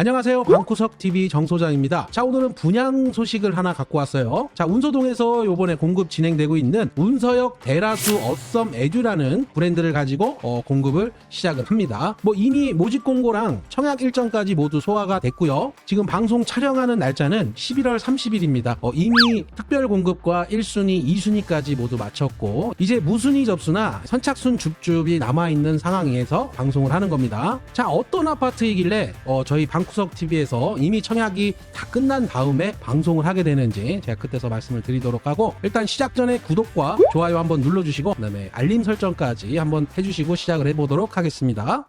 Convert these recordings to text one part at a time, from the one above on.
안녕하세요, 방구석TV 정소장입니다. 자, 오늘은 분양 소식을 하나 갖고 왔어요. 자, 운서동에서 요번에 공급 진행되고 있는 운서역 데라수 어썸 에듀라는 브랜드를 가지고 공급을 시작을 합니다. 이미 모집 공고랑 청약 일정까지 모두 소화가 됐고요. 지금 방송 촬영하는 날짜는 11월 30일입니다. 이미 특별 공급과 1순위, 2순위까지 모두 마쳤고 이제 무순위 접수나 선착순 줍줍이 남아있는 상황에서 방송을 하는 겁니다. 자, 어떤 아파트이길래 저희 방구석TV에서 이미 청약이 다 끝난 다음에 방송을 하게 되는지 제가 그때서 말씀을 드리도록 하고, 일단 시작 전에 구독과 좋아요 한번 눌러주시고 그 다음에 알림 설정까지 한번 해주시고 시작을 해보도록 하겠습니다.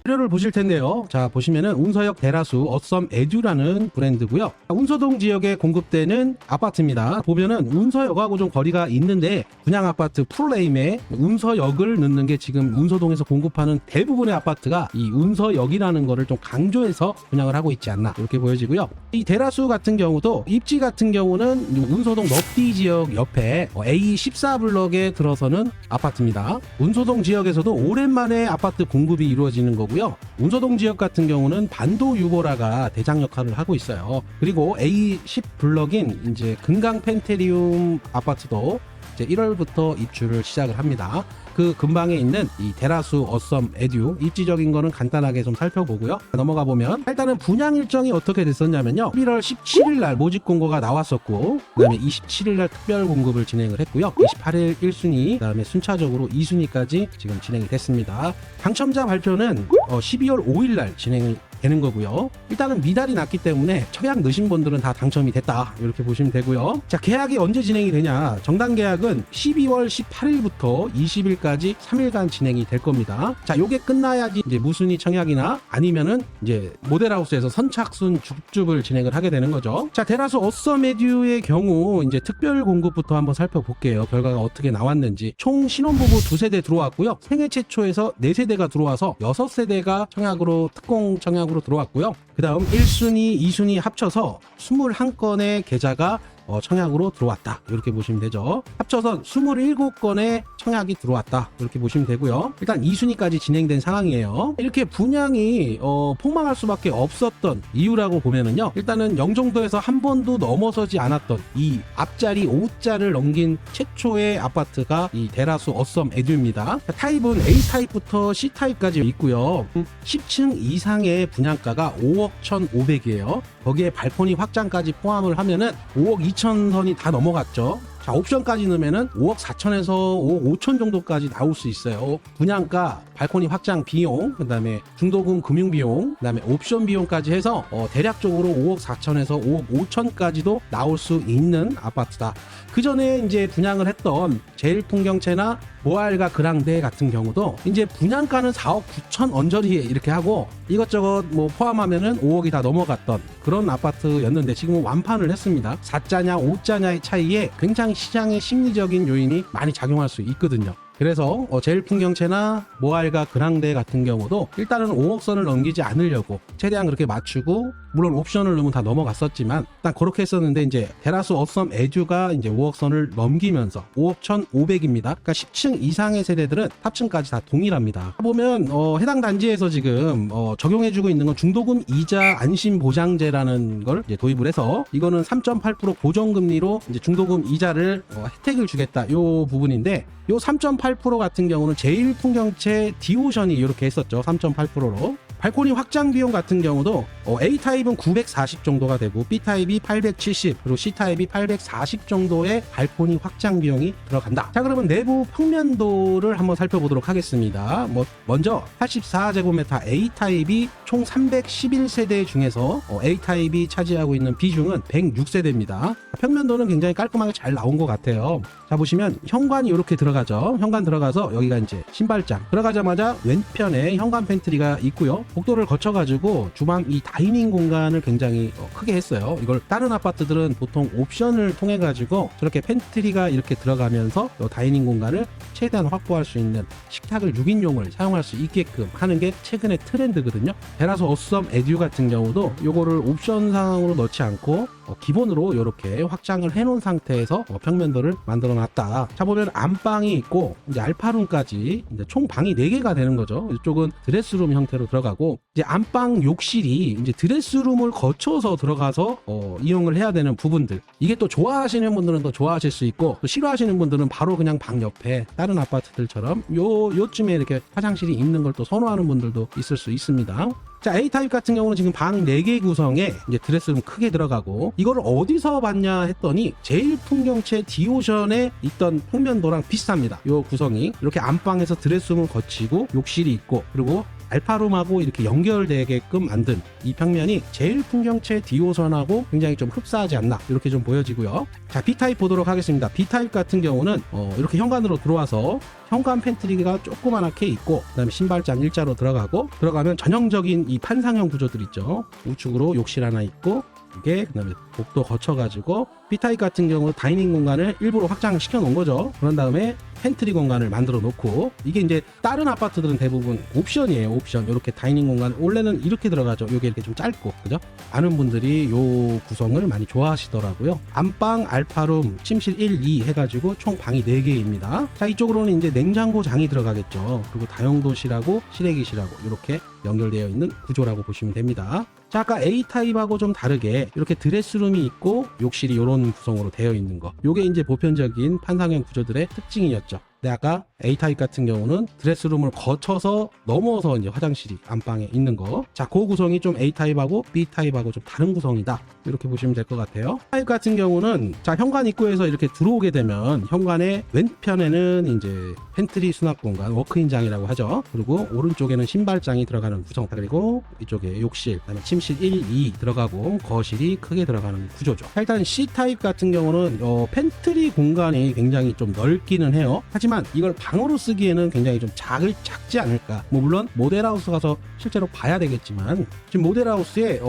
자료를 보실 텐데요. 자, 보시면은 운서역 데라수 어썸 에듀라는 브랜드고요. 운서동 지역에 공급되는 아파트입니다. 보면은 운서역하고 좀 거리가 있는데 분양 아파트 풀네임에 운서역을 넣는 게 지금 운서동에서 공급하는 대부분의 아파트가 이 운서역이라는 거를 좀 강조해서 분양을 하고 있지 않나 이렇게 보여지고요. 이 데라수 같은 경우도 입지 같은 경우는 운서동 넉디 지역 옆에 A14블럭에 들어서는 아파트입니다. 운서동 지역에서도 오랜만에 아파트 공급이 이루어지는 거고요. 운서동 지역 같은 경우는 반도 유보라가 대장 역할을 하고 있어요. 그리고 A10 블럭인 이제 금강 펜테리움 아파트도 이제 1월부터 입주를 시작을 합니다. 그 근방에 있는 이 데라수 어썸 에듀 입지적인 거는 간단하게 좀 살펴보고요. 넘어가 보면 일단은 분양 일정이 어떻게 됐었냐면요. 11월 17일 날 모집 공고가 나왔었고, 그다음에 27일 날 특별 공급을 진행을 했고요. 28일 1순위, 그다음에 순차적으로 2순위까지 지금 진행이 됐습니다. 당첨자 발표는 12월 5일 날 진행이 되는 거고요. 일단은 미달이 났기 때문에 청약 넣으신 분들은 다 당첨이 됐다 이렇게 보시면 되고요. 자, 계약이 언제 진행이 되냐? 정당 계약은 12월 18일부터 20일까지 3일간 진행이 될 겁니다. 자, 요게 끝나야지 이제 무순위 청약이나 아니면은 이제 모델하우스에서 선착순 줍줍을 진행을 하게 되는 거죠. 자, 데라수 어썸 에듀의 경우 이제 특별 공급부터 한번 살펴볼게요. 결과가 어떻게 나왔는지. 총 신혼부부 2세대 들어왔고요. 생애 최초에서 4세대가 들어와서 6세대가 청약으로 특공 청약 들어왔고요. 그 다음 1순위, 2순위 합쳐서 21건의 계좌가 청약으로 들어왔다 이렇게 보시면 되죠. 합쳐서 27건의 청약이 들어왔다 이렇게 보시면 되고요. 일단 2순위까지 진행된 상황이에요. 이렇게 분양이 폭망할 수밖에 없었던 이유라고 보면은요, 일단은 영종도에서 한 번도 넘어서지 않았던 이 앞자리 5자를 넘긴 최초의 아파트가 이 데라수 어썸 에듀입니다. 타입은 A타입부터 C타입까지 있고요. 10층 이상의 분양가가 5억 1,500이에요. 거기에 발코니 확장까지 포함을 하면은 5억 2천 선이 다 넘어갔죠. 자, 옵션까지 넣으면은 5억 4천에서 5억 5천 정도까지 나올 수 있어요. 분양가, 발코니 확장 비용, 그 다음에 중도금 금융 비용, 그 다음에 옵션 비용까지 해서 대략적으로 5억 4천에서 5억 5천까지도 나올 수 있는 아파트다. 그 전에 이제 분양을 했던 제일풍경채나 모알가 그랑데 같은 경우도 이제 분양가는 4억 9천 언저리에 이렇게 하고 이것저것 포함하면은 5억이 다 넘어갔던 그런 아파트였는데 지금은 완판을 했습니다. 4자냐 5자냐의 차이에 굉장히 시장의 심리적인 요인이 많이 작용할 수 있거든요. 그래서 제일풍경채나 모알가 그랑데 같은 경우도 일단은 5억 선을 넘기지 않으려고 최대한 그렇게 맞추고, 물론 옵션을 넣으면 다 넘어갔었지만 일단 그렇게 했었는데, 이제 데라수 어썸 에듀가 이제 5억 선을 넘기면서 5억 1,500입니다. 그러니까 10층 이상의 세대들은 탑층까지 다 동일합니다. 보면 해당 단지에서 지금 적용해주고 있는 건 중도금 이자 안심 보장제라는 걸 이제 도입을 해서, 이거는 3.8% 고정금리로 이제 중도금 이자를 혜택을 주겠다 요 부분인데, 요 3.8% 같은 경우는 제일풍경채 디오션이 이렇게 했었죠. 3.8%로. 발코니 확장 비용 같은 경우도 A타입은 940 정도가 되고 B타입이 870, 그리고 C타입이 840 정도의 발코니 확장 비용이 들어간다. 자, 그러면 내부 평면도를 한번 살펴보도록 하겠습니다. 먼저 84제곱미터 A타입이 총 311세대 중에서 A타입이 차지하고 있는 비중은 106세대입니다. 평면도는 굉장히 깔끔하게 잘 나온 것 같아요. 자, 보시면 현관이 이렇게 들어가죠. 현관 들어가서 여기가 이제 신발장, 들어가자마자 왼편에 현관 팬트리가 있고요. 복도를 거쳐가지고 주방 이 다이닝 공간을 굉장히 크게 했어요. 이걸 다른 아파트들은 보통 옵션을 통해 가지고 저렇게 팬트리가 이렇게 들어가면서 다이닝 공간을 최대한 확보할 수 있는 식탁을 6인용을 사용할 수 있게끔 하는 게 최근의 트렌드거든요. 데라수 어썸 에듀 같은 경우도 요거를 옵션 상으로 넣지 않고 기본으로 이렇게 확장을 해놓은 상태에서 평면도를 만들어 놨다. 자, 보면 안방이 있고 이제 알파룸까지 이제 총 방이 4개가 되는 거죠. 이쪽은 드레스룸 형태로 들어가고, 이제 안방 욕실이 이제 드레스룸을 거쳐서 들어가서 이용을 해야 되는 부분들, 이게 또 좋아하시는 분들은 더 좋아하실 수 있고, 또 싫어하시는 분들은 바로 그냥 방 옆에 다른 아파트들처럼 요쯤에 이렇게 화장실이 있는 걸 또 선호하는 분들도 있을 수 있습니다. 자, A타입 같은 경우는 지금 방 4개 구성에 이제 드레스룸 크게 들어가고, 이거를 어디서 봤냐 했더니 제일풍경채 디오션에 있던 평면도랑 비슷합니다. 요 구성이 이렇게 안방에서 드레스룸을 거치고 욕실이 있고, 그리고 알파룸하고 이렇게 연결되게끔 만든 이 평면이 제일풍경채 디오션하고 굉장히 좀 흡사하지 않나, 이렇게 좀 보여지고요. 자, B타입 보도록 하겠습니다. B타입 같은 경우는 이렇게 현관으로 들어와서 현관 팬트리가 조그만하게 있고, 그 다음에 신발장 일자로 들어가면 전형적인 이 판상형 구조들 있죠. 우측으로 욕실 하나 있고, 이게 그 다음에 복도 거쳐가지고, B타입 같은 경우 다이닝 공간을 일부러 확장시켜 놓은 거죠. 그런 다음에 팬트리 공간을 만들어 놓고, 이게 이제 다른 아파트들은 대부분 옵션이에요. 옵션. 이렇게 다이닝 공간 원래는 이렇게 들어가죠. 요게 이렇게 좀 짧고, 그죠? 많은 분들이 요 구성을 많이 좋아하시더라고요. 안방, 알파룸, 침실 1, 2 해가지고 총 방이 4개입니다. 자, 이쪽으로는 이제 냉장고장이 들어가겠죠. 그리고 다용도실하고 실외기실하고 이렇게 연결되어 있는 구조라고 보시면 됩니다. 자, 아까 A타입하고 좀 다르게 이렇게 드레스룸이 있고 욕실이 이런 구성으로 되어 있는 거, 요게 이제 보편적인 판상형 구조들의 특징이었죠. 근데 아까 A타입 같은 경우는 드레스룸을 거쳐서 넘어서 이제 화장실이 안방에 있는 거. 자, 그 구성이 좀 A타입하고 B타입하고 좀 다른 구성이다, 이렇게 보시면 될 것 같아요. 타입 같은 경우는, 자, 현관 입구에서 이렇게 들어오게 되면 현관의 왼편에는 이제 팬트리 수납 공간, 워크인장이라고 하죠. 그리고 오른쪽에는 신발장이 들어가는 구성, 그리고 이쪽에 욕실, 그다음에 침실 1, 2 들어가고 거실이 크게 들어가는 구조죠. 일단 C타입 같은 경우는 팬트리 공간이 굉장히 좀 넓기는 해요. 하지만 이걸 방으로 쓰기에는 굉장히 좀 작지 않을까. 뭐 물론 모델하우스 가서 실제로 봐야 되겠지만, 지금 모델하우스에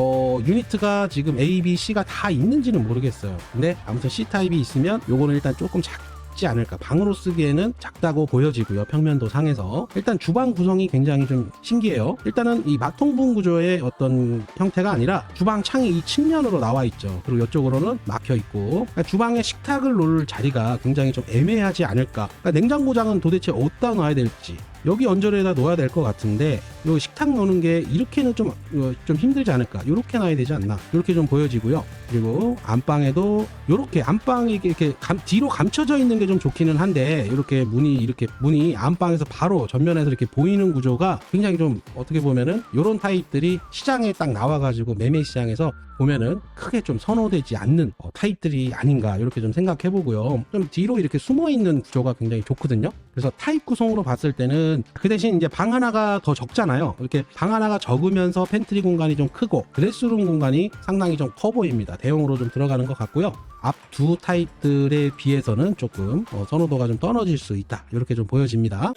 유니트가 지금 A, B, C가 다 있는지는 모르겠어요. 근데 아무튼 C타입이 있으면 요거는 일단 조금 작지 않을까. 방으로 쓰기에는 작다고 보여지고요. 평면도 상에서. 일단 주방 구성이 굉장히 좀 신기해요. 일단은 이 마통분 구조의 어떤 형태가 아니라 주방 창이 이 측면으로 나와 있죠. 그리고 이쪽으로는 막혀 있고, 그러니까 주방에 식탁을 놓을 자리가 굉장히 좀 애매하지 않을까. 그러니까 냉장고장은 도대체 어디다 놔야 될지, 여기 언저리에다 놓아야 될 것 같은데 요 식탁 놓는 게 이렇게는 좀 힘들지 않을까, 요렇게 놔야 되지 않나, 이렇게 좀 보여지고요. 그리고 안방에도 요렇게 안방이 이렇게 뒤로 감춰져 있는 게 좀 좋기는 한데, 이렇게 문이 안방에서 바로 전면에서 이렇게 보이는 구조가 굉장히 좀 어떻게 보면은 요런 타입들이 시장에 딱 나와가지고 매매 시장에서 보면은 크게 좀 선호되지 않는 타입들이 아닌가, 이렇게 좀 생각해보고요. 좀 뒤로 이렇게 숨어있는 구조가 굉장히 좋거든요. 그래서 타입 구성으로 봤을 때는 그 대신 이제 방 하나가 더 적잖아요. 이렇게 방 하나가 적으면서 팬트리 공간이 좀 크고 드레스룸 공간이 상당히 좀 커 보입니다. 대용으로 좀 들어가는 것 같고요. 앞 두 타입들에 비해서는 조금 선호도가 좀 떨어질 수 있다, 이렇게 좀 보여집니다.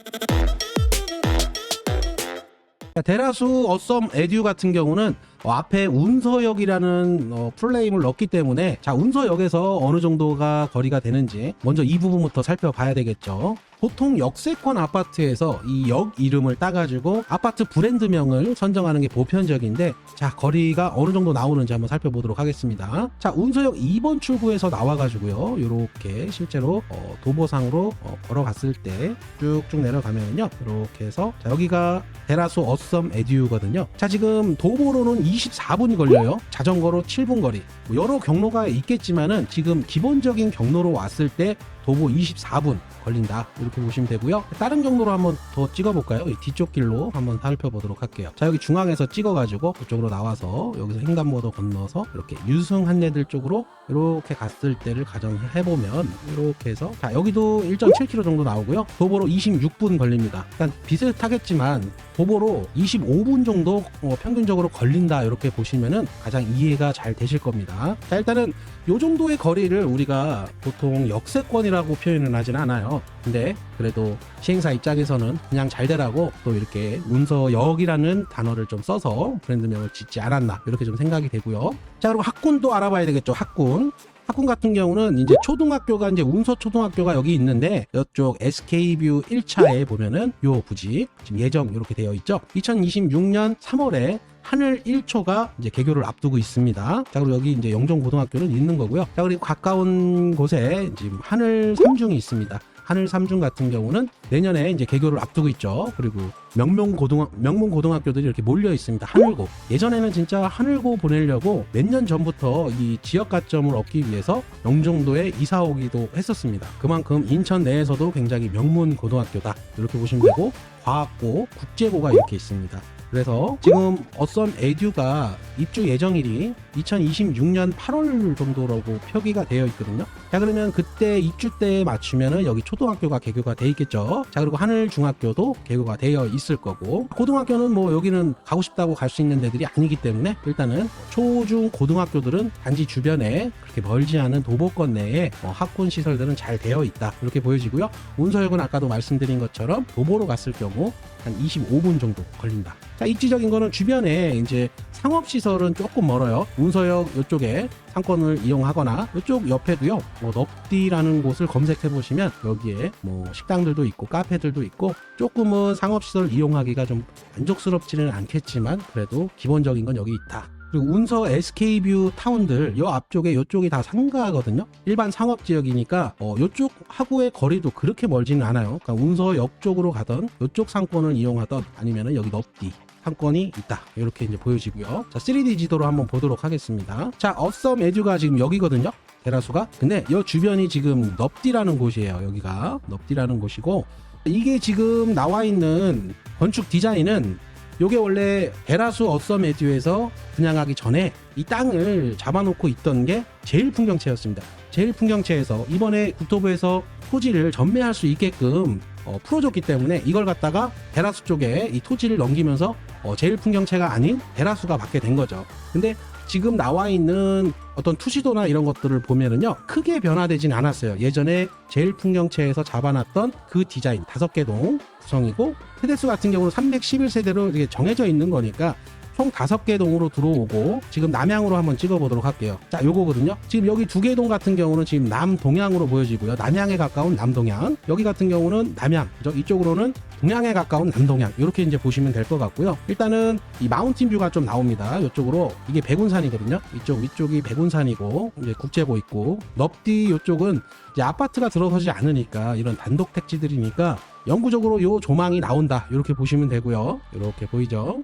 데라수 어썸 에듀 같은 경우는 앞에 운서역이라는 풀네임을 넣었기 때문에, 자, 운서역에서 어느 정도가 거리가 되는지 먼저 이 부분부터 살펴봐야 되겠죠. 보통 역세권 아파트에서 이 역 이름을 따가지고 아파트 브랜드명을 선정하는 게 보편적인데, 자, 거리가 어느 정도 나오는지 한번 살펴보도록 하겠습니다. 자, 운서역 2번 출구에서 나와가지고요, 이렇게 실제로 도보상으로 걸어갔을 때 쭉쭉 내려가면요, 이렇게 해서, 자, 여기가 데라수 어썸 에듀거든요. 자, 지금 도보로는 24분이 걸려요. 자전거로 7분 거리. 뭐 여러 경로가 있겠지만은 지금 기본적인 경로로 왔을 때 도보 24분 걸린다, 이렇게 보시면 되고요. 다른 경로로 한번 더 찍어볼까요? 이 뒤쪽 길로 한번 살펴보도록 할게요. 자, 여기 중앙에서 찍어가지고 그쪽으로 나와서 여기서 횡단보도 건너서 이렇게 유승 한내들 쪽으로 이렇게 갔을 때를 가정을 해보면, 이렇게 해서, 자, 여기도 1.7km 정도 나오고요. 도보로 26분 걸립니다. 일단 비슷하겠지만 도보로 25분 정도 평균적으로 걸린다, 이렇게 보시면은 가장 이해가 잘 되실 겁니다. 자, 일단은 요 정도의 거리를 우리가 보통 역세권이라고 표현은 하진 않아요. 근데 그래도 시행사 입장에서는 그냥 잘 되라고 또 이렇게 운서역이라는 단어를 좀 써서 브랜드명을 짓지 않았나, 이렇게 좀 생각이 되고요. 자, 그리고 학군도 알아봐야 되겠죠. 학군. 학군 같은 경우는 이제 초등학교가 이제 운서 초등학교가 여기 있는데 이쪽 SK뷰 1차에 보면은 요 부지 지금 예정 이렇게 되어 있죠. 2026년 3월에 하늘 1초가 이제 개교를 앞두고 있습니다. 자, 그리고 여기 이제 영종고등학교는 있는 거고요. 자, 그리고 가까운 곳에 지금 하늘 3중이 있습니다. 하늘 3중 같은 경우는 내년에 이제 개교를 앞두고 있죠. 그리고 명문고등학교들이 이렇게 몰려 있습니다. 하늘고. 예전에는 진짜 하늘고 보내려고 몇 년 전부터 이 지역 가점을 얻기 위해서 영종도에 이사 오기도 했었습니다. 그만큼 인천 내에서도 굉장히 명문고등학교다. 이렇게 보시면 되고, 과학고, 국제고가 이렇게 있습니다. 그래서 지금 어썸 에듀가 입주 예정일이 2026년 8월 정도라고 표기가 되어 있거든요. 자, 그러면 그때 입주 때에 맞추면은 여기 초등학교가 개교가 돼 있겠죠. 자, 그리고 하늘중학교도 개교가 되어 있을 거고, 고등학교는 뭐 여기는 가고 싶다고 갈 수 있는 데들이 아니기 때문에 일단은 초중 고등학교들은 단지 주변에 그렇게 멀지 않은 도보권 내에 학군 시설들은 잘 되어 있다. 이렇게 보여지고요. 운서역은 아까도 말씀드린 것처럼 도보로 갔을 경우 한 25분 정도 걸린다. 자, 입지적인 거는 주변에 이제 상업시설은 조금 멀어요. 운서역 이쪽에 상권을 이용하거나 이쪽 옆에도요, 뭐 넙디라는 곳을 검색해 보시면 여기에 뭐 식당들도 있고 카페들도 있고 조금은 상업시설 이용하기가 좀 만족스럽지는 않겠지만 그래도 기본적인 건 여기 있다. 그리고 운서 SK뷰 타운들 요 앞쪽에 요쪽이 다 상가거든요. 일반 상업지역이니까 요쪽 하고의 거리도 그렇게 멀지는 않아요. 그러니까 운서역 쪽으로 가던 요쪽 상권을 이용하던 아니면은 여기 넙디 상권이 있다. 이렇게 이제 보여지고요. 자, 3D 지도로 한번 보도록 하겠습니다. 자, 어썸 에듀가 지금 여기거든요. 대라수가. 근데 이 주변이 지금 넙디라는 곳이에요. 여기가 넙디라는 곳이고, 이게 지금 나와 있는 건축 디자인은 요게 원래 대라수 어썸 에듀에서 분양하기 전에 이 땅을 잡아놓고 있던 게 제일풍경채였습니다. 제일풍경채에서 이번에 국토부에서 토지를 전매할 수 있게끔 풀어줬기 때문에 이걸 갖다가 대라수 쪽에 이 토지를 넘기면서 제일풍경채가 아닌 대라수가 받게 된 거죠. 근데 지금 나와 있는 어떤 투시도나 이런 것들을 보면은요, 크게 변화되진 않았어요. 예전에 제일풍경채에서 잡아놨던 그 디자인 5개 동 구성이고, 세대수 같은 경우는 311세대로 이게 정해져 있는 거니까 총 5개 동으로 들어오고, 지금 남향으로 한번 찍어보도록 할게요. 자, 요거거든요. 지금 여기 2개 동 같은 경우는 지금 남동향으로 보여지고요. 남향에 가까운 남동향. 여기 같은 경우는 남향. 이쪽으로는 동향에 가까운 남동향. 이렇게 이제 보시면 될 것 같고요. 일단은 이 마운틴 뷰가 좀 나옵니다. 이쪽으로. 이게 백운산이거든요. 위쪽이 백운산이고, 이제 국제고 있고, 넙디 이쪽은 이제 아파트가 들어서지 않으니까 이런 단독 택지들이니까 영구적으로 요 조망이 나온다. 이렇게 보시면 되고요. 이렇게 보이죠?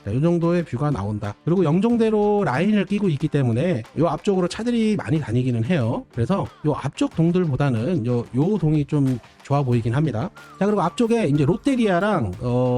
이 정도의 뷰가 나온다. 그리고 영종대로 라인을 끼고 있기 때문에 이 앞쪽으로 차들이 많이 다니기는 해요. 그래서 이 앞쪽 동들보다는 요 동이 좀 좋아 보이긴 합니다. 자, 그리고 앞쪽에 이제 롯데리아랑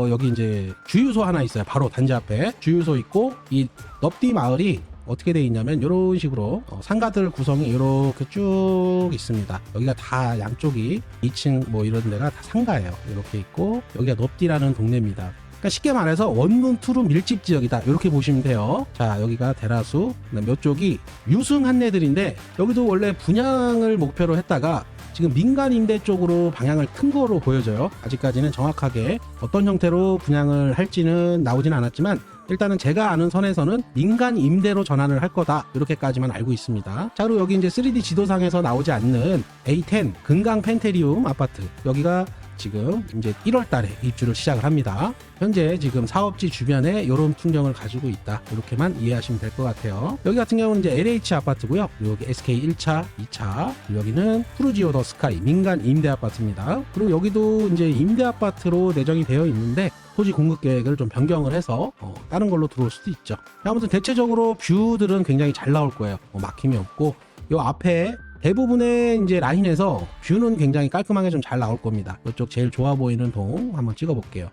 여기 이제 주유소 하나 있어요. 바로 단지 앞에 주유소 있고, 이 넙디 마을이 어떻게 되어 있냐면 이런 식으로 상가들 구성이 이렇게 쭉 있습니다. 여기가 다 양쪽이 2층 뭐 이런 데가 다 상가예요. 이렇게 있고, 여기가 넙디라는 동네입니다. 그러니까 쉽게 말해서 원룸 투룸 밀집 지역이다. 이렇게 보시면 돼요. 자, 여기가 대라수, 몇 쪽이 유승 한내들인데, 여기도 원래 분양을 목표로 했다가 지금 민간 임대 쪽으로 방향을 튼 거로 보여져요. 아직까지는 정확하게 어떤 형태로 분양을 할지는 나오진 않았지만, 일단은 제가 아는 선에서는 민간 임대로 전환을 할 거다. 이렇게까지만 알고 있습니다. 자, 그리고 여기 이제 3D 지도상에서 나오지 않는 A10 금강 펜테리움 아파트. 여기가 지금 이제 1월 달에 입주를 시작을 합니다. 현재 지금 사업지 주변에 이런 풍경을 가지고 있다. 이렇게만 이해하시면 될 것 같아요. 여기 같은 경우는 이제 LH 아파트고요. 여기 SK 1차, 2차, 여기는 푸르지오 더 스카이 민간 임대 아파트입니다. 그리고 여기도 이제 임대 아파트로 내정이 되어 있는데 토지 공급 계획을 좀 변경을 해서 다른 걸로 들어올 수도 있죠. 아무튼 대체적으로 뷰들은 굉장히 잘 나올 거예요. 막힘이 없고, 요 앞에 대부분의 이제 라인에서 뷰는 굉장히 깔끔하게 좀 잘 나올 겁니다. 이쪽 제일 좋아 보이는 동 한번 찍어 볼게요.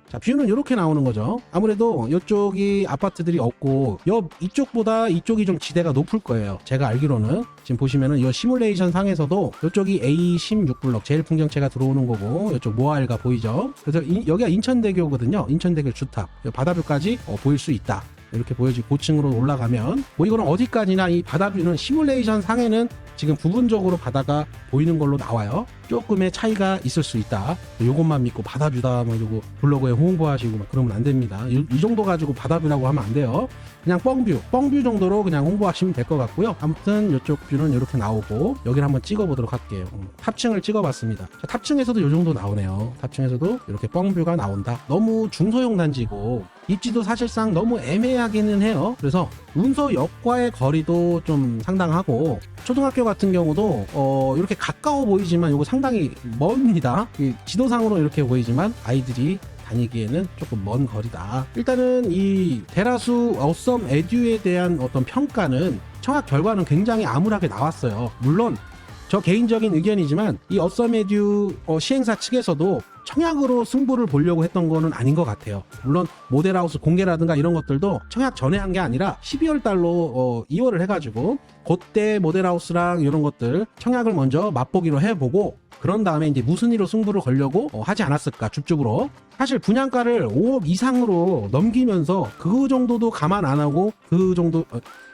자, 뷰는 이렇게 나오는 거죠. 아무래도 이쪽이 아파트들이 없고 이쪽보다 이쪽이 좀 지대가 높을 거예요. 제가 알기로는 지금 보시면은 이 시뮬레이션 상에서도 이쪽이 A16블럭 제일 풍경채가 들어오는 거고, 이쪽 모아일가 보이죠. 그래서 여기가 인천대교거든요. 인천대교 주탑 바다뷰까지 보일 수 있다. 이렇게 보여지고, 고층으로 올라가면 뭐 이거는 어디까지나 이 바다뷰는 시뮬레이션 상에는 지금 부분적으로 바다가 보이는 걸로 나와요. 조금의 차이가 있을 수 있다. 요것만 믿고 받아주다 뭐 이러고 블로그에 홍보하시고 막 그러면 안 됩니다. 이 정도 가지고 받아주라고 하면 안 돼요. 그냥 뻥뷰 정도로 그냥 홍보하시면 될 것 같고요. 아무튼 이쪽 뷰는 이렇게 나오고 여기를 한번 찍어보도록 할게요. 탑층을 찍어봤습니다. 자, 탑층에서도 이 정도 나오네요. 탑층에서도 이렇게 뻥뷰가 나온다. 너무 중소형 단지고 입지도 사실상 너무 애매하기는 해요. 그래서 운서역과의 거리도 좀 상당하고 초등학교 같은 경우도 이렇게 가까워 보이지만 이거 상당히 멉니다. 지도상으로 이렇게 보이지만 아이들이 다니기에는 조금 먼 거리다. 일단은 이 데라수 어썸 에듀에 대한 어떤 평가는 청약 결과는 굉장히 암울하게 나왔어요. 물론 저 개인적인 의견이지만 이 어썸 에듀 시행사 측에서도 청약으로 승부를 보려고 했던 거는 아닌 것 같아요. 물론 모델하우스 공개라든가 이런 것들도 청약 전에 한 게 아니라 12월 달로 2월을 해가지고 그때 모델하우스랑 이런 것들 청약을 먼저 맛보기로 해보고 그런 다음에 이제 무슨 일로 승부를 걸려고 하지 않았을까. 줍줍으로 사실 분양가를 5억 이상으로 넘기면서 그 정도도 감안 안 하고 그 정도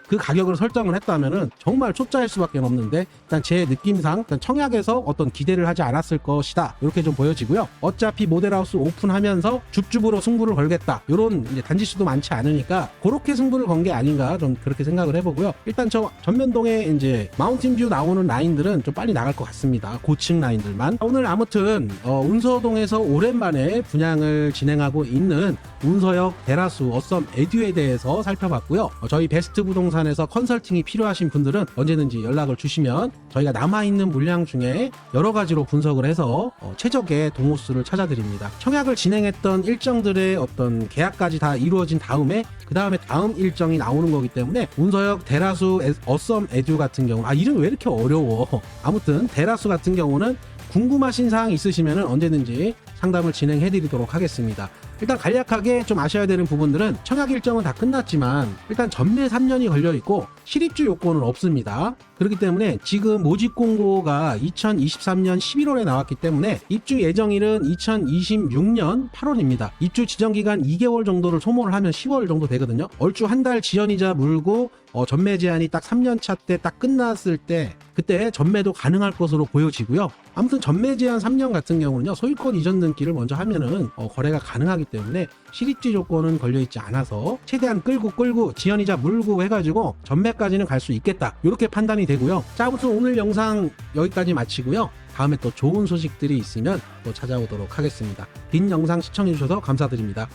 그 가격을 설정을 했다면은 정말 초짜일 수밖에 없는데 일단 제 느낌상 일단 청약에서 어떤 기대를 하지 않았을 것이다 이렇게 좀 보여지고요. 어차피 모델하우스 오픈하면서 줍줍으로 승부를 걸겠다 이런 이제 단지수도 많지 않으니까 그렇게 승부를 건 게 아닌가 좀 그렇게 생각을 해보고요. 일단 저 전면동에 이제 마운틴뷰 나오는 라인들은 좀 빨리 나갈 것 같습니다. 고층 라인들만. 오늘 아무튼 운서동에서 오랜만에 분양을 진행하고 있는 운서역 데라수 어썸 에듀에 대해서 살펴봤고요. 저희 베스트 부동산에서 컨설팅이 필요하신 분들은 언제든지 연락을 주시면 저희가 남아있는 물량 중에 여러 가지로 분석을 해서 최적의 동호수를 찾아드립니다. 청약을 진행했던 일정들의 어떤 계약까지 다 이루어진 다음에 그 다음에 다음 일정이 나오는 거기 때문에 운서역 데라수 어썸 에듀 같은 경우 이름 왜 이렇게 어려워. 아무튼 데라수 같은 경우는 궁금하신 사항 있으시면 언제든지 상담을 진행해 드리도록 하겠습니다. 일단 간략하게 좀 아셔야 되는 부분들은 청약 일정은 다 끝났지만 일단 전매 3년이 걸려 있고 실입주 요건은 없습니다. 그렇기 때문에 지금 모집 공고가 2023년 11월에 나왔기 때문에 입주 예정일은 2026년 8월입니다. 입주 지정 기간 2개월 정도를 소모를 하면 10월 정도 되거든요. 얼추 한 달 지연이자 물고 전매 제한이 딱 3년차 때 딱 끝났을 때 그때 전매도 가능할 것으로 보여지고요. 아무튼 전매 제한 3년 같은 경우는요. 소유권 이전 등기를 먼저 하면은 거래가 가능하기 때문에 실입주 조건은 걸려있지 않아서 최대한 끌고 지연이자 물고 해가지고 전매까지는 갈 수 있겠다 이렇게 판단이 되고요. 자, 아무튼 오늘 영상 여기까지 마치고요. 다음에 또 좋은 소식들이 있으면 또 찾아오도록 하겠습니다. 긴 영상 시청해주셔서 감사드립니다.